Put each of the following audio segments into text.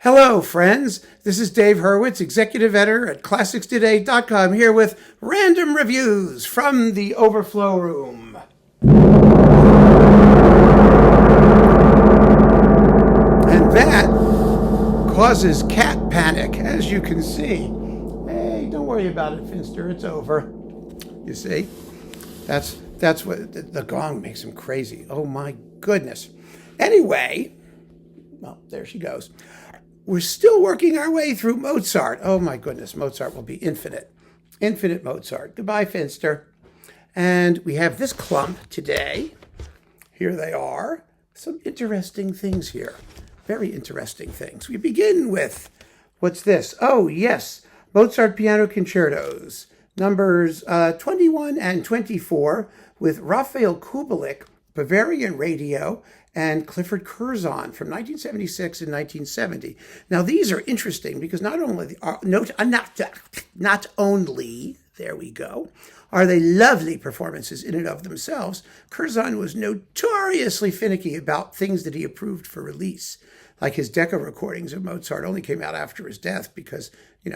Hello, friends. This is Dave Hurwitz, executive editor at ClassicsToday.com, here with random reviews from the Overflow room. And that causes cat panic, as you can see. Hey, don't worry about it, Finster. It's over. You see? That's what the gong makes him crazy. Oh, my goodness. Anyway, well, there she goes. We're still working our way through Mozart. Oh my goodness, Mozart will be infinite. Infinite Mozart. Goodbye, Finster. And we have this clump today. Here they are. Some interesting things here. Very interesting things. We begin with, what's this? Oh, yes, Mozart Piano Concertos, numbers 21 and 24, with Raphael Kubelik, Bavarian Radio, and Clifford Curzon from 1976 and 1970. Now, these are interesting because not only there we go, are they lovely performances in and of themselves. Curzon was notoriously finicky about things that he approved for release, like his Decca recordings of Mozart only came out after his death because,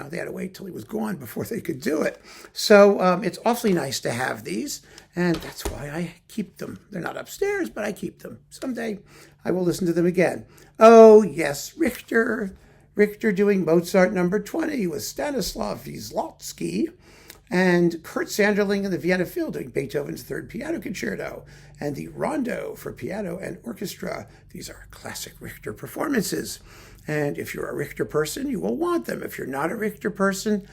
they had to wait till he was gone before they could do it. So it's awfully nice to have these, and that's why I keep them. They're not upstairs, but I keep them. Someday I will listen to them again. Oh, yes, Richter doing Mozart number 20 with Stanislav Wysocki, and Kurt Sanderling and the Vienna Phil doing Beethoven's Third Piano Concerto, and the Rondo for piano and orchestra. These are classic Richter performances. And if you're a Richter person, you will want them. If you're not a Richter person,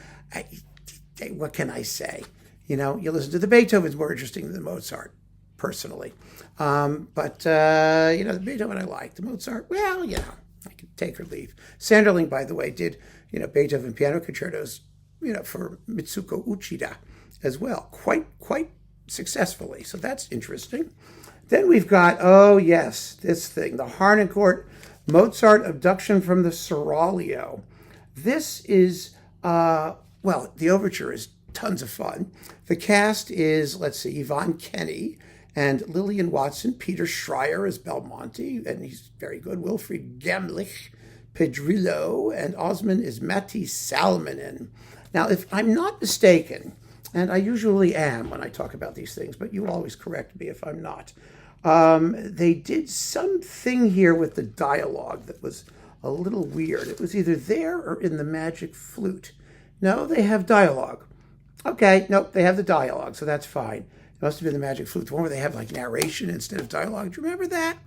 what can I say? You listen to the Beethoven's more interesting than the Mozart, personally. But the Beethoven I like. The Mozart, well, I can take or leave. Sanderling, by the way, did, Beethoven piano concertos, for Mitsuko Uchida as well, quite successfully. So that's interesting. Then we've got, oh yes, this thing, the Harnoncourt Mozart Abduction from the Seraglio. This is, the overture is tons of fun. The cast is, Yvonne Kenny and Lillian Watson, Peter Schreier as Belmonte, and he's very good, Wilfried Gemlich, Pedrillo, and Osman is Matti Salminen. Now, if I'm not mistaken, and I usually am when I talk about these things, but you always correct me if I'm not, they did something here with the dialogue that was a little weird. It was either there or in the Magic Flute. No, they have dialogue. Okay, nope, they have the dialogue, so that's fine. It must have been the Magic Flute, the one where they have narration instead of dialogue. Do you remember that?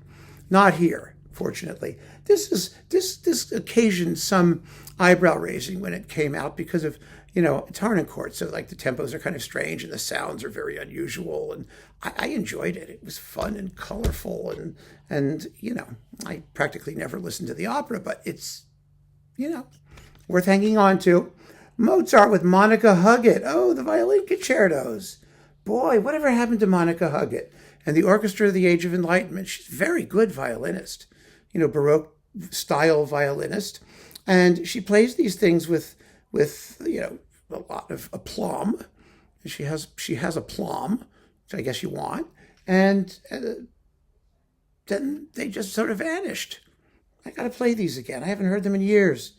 Not here, fortunately. This occasioned some eyebrow raising when it came out because of, it's Harnoncourt, so the tempos are kind of strange and the sounds are very unusual, and I enjoyed it. It was fun and colorful, and I practically never listened to the opera, but it's, worth hanging on to. Mozart with Monica Huggett. Oh, the violin concertos. Boy, whatever happened to Monica Huggett? And the Orchestra of the Age of Enlightenment. She's a very good violinist, Baroque style violinist. And she plays these things with a lot of aplomb. She has aplomb, which I guess you want. And then they just sort of vanished. I got to play these again. I haven't heard them in years.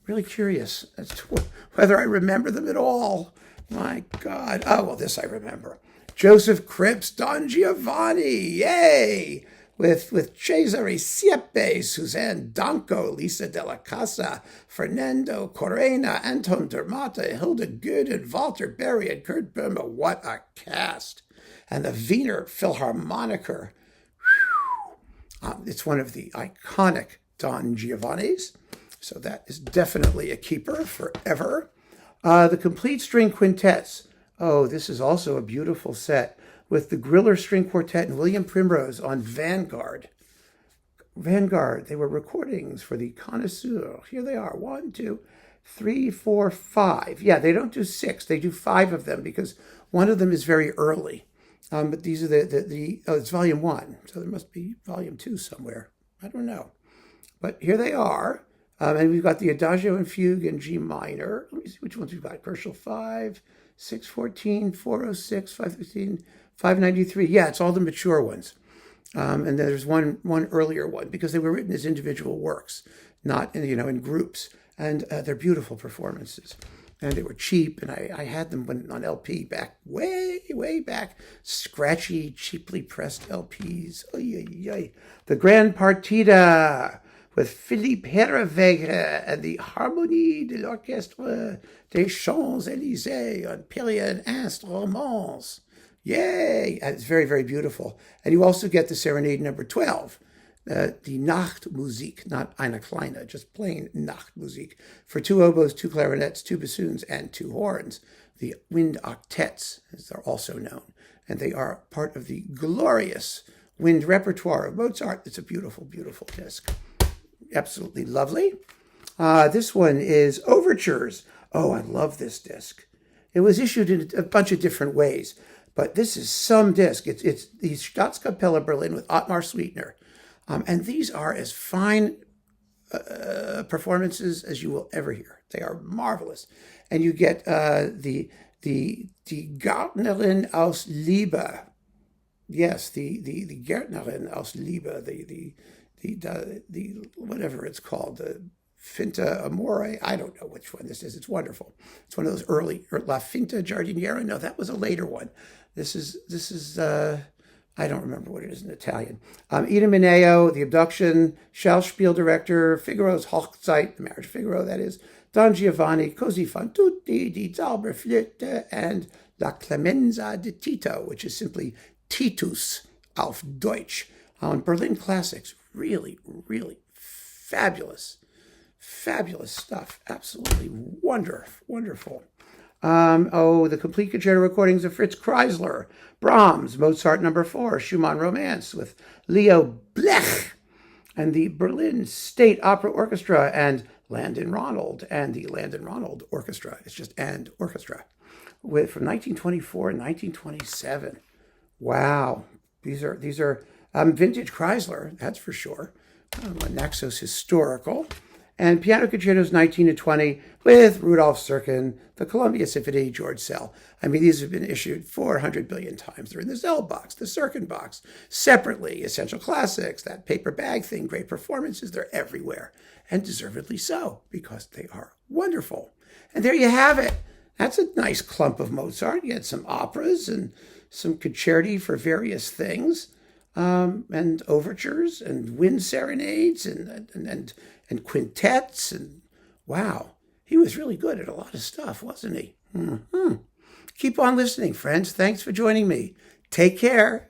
Really curious as to whether I remember them at all. My God. Oh, well, this I remember. Joseph Cripps, Don Giovanni. Yay! With Cesare Siepe, Suzanne Danko, Lisa Della Casa, Fernando Corena, Anton Dermata, Hilda Good, and Walter Berry, and Kurt Böhme. What a cast. And the Wiener Philharmoniker. It's one of the iconic Don Giovannis. So that is definitely a keeper forever. The Complete String Quintets. Oh, this is also a beautiful set with the Griller String Quartet and William Primrose on Vanguard. They were recordings for the Connoisseur. Here they are. 1, 2, 3, 4, 5. Yeah, they don't do 6. They do 5 of them because one of them is very early. But these are it's volume 1. So there must be volume 2 somewhere. I don't know. But here they are. And we've got the Adagio and Fugue in G minor. Let me see which ones we've got. Commercial 5, 614, 406, 515, 593. Yeah, it's all the mature ones. And there's one earlier one because they were written as individual works. not in groups. And they're beautiful performances. And they were cheap, and I had them on LP back, way back. Scratchy, cheaply pressed LPs. Oy, oy, oy. The Grand Partita with Philippe Herreweghe and the Harmonie de l'Orchestre des Champs-Élysées on period instruments. Yay! It's very, very beautiful. And you also get the Serenade number 12. Die Nachtmusik, not eine kleine, just plain Nachtmusik, for 2 oboes, 2 clarinets, 2 bassoons, and 2 horns. The wind octets, as they're also known. And they are part of the glorious wind repertoire of Mozart. It's a beautiful, beautiful disc. Absolutely lovely. This one is Overtures. Oh, I love this disc. It was issued in a bunch of different ways, but this is some disc. It's the Staatskapelle Berlin with Ottmar Sweetener. And these are as fine performances as you will ever hear. They are marvelous. And you get die Gärtnerin aus Liebe. Yes, the Gärtnerin aus Liebe, the whatever it's called, the Finta Amore. I don't know which one this is. It's wonderful. It's one of those early, La Finta Giardiniera. No, that was a later one. This is I don't remember what it is in Italian. Ida Mineo, The Abduction, Schauspiel Director, Figaro's Hochzeit, The Marriage of Figaro, that is, Don Giovanni, Così fan tutti, Die Zauberflöte, and La Clemenza di Tito, which is simply Titus auf Deutsch. Berlin Classics, really, really fabulous stuff. Absolutely wonderful. The complete concerto recordings of Fritz Kreisler, Brahms, Mozart number 4, Schumann Romance with Leo Blech, and the Berlin State Opera Orchestra, and Landon Ronald, and the Landon Ronald Orchestra. It's just and orchestra, from 1924 and 1927. Wow, these are vintage Kreisler, that's for sure. Naxos Historical. And piano concertos 19 to 20 with Rudolf Serkin, the Columbia Symphony, George Sell. I mean, these have been issued 400 billion times. They're in the Sell box, the Serkin box, separately, Essential Classics, that paper bag thing, great performances. They're everywhere, and deservedly so, because they are wonderful. And there you have it. That's a nice clump of Mozart. You had some operas and some concerti for various things, and overtures and wind serenades and quintets, and wow, he was really good at a lot of stuff, wasn't he? Keep on listening, friends. Thanks for joining me. Take care.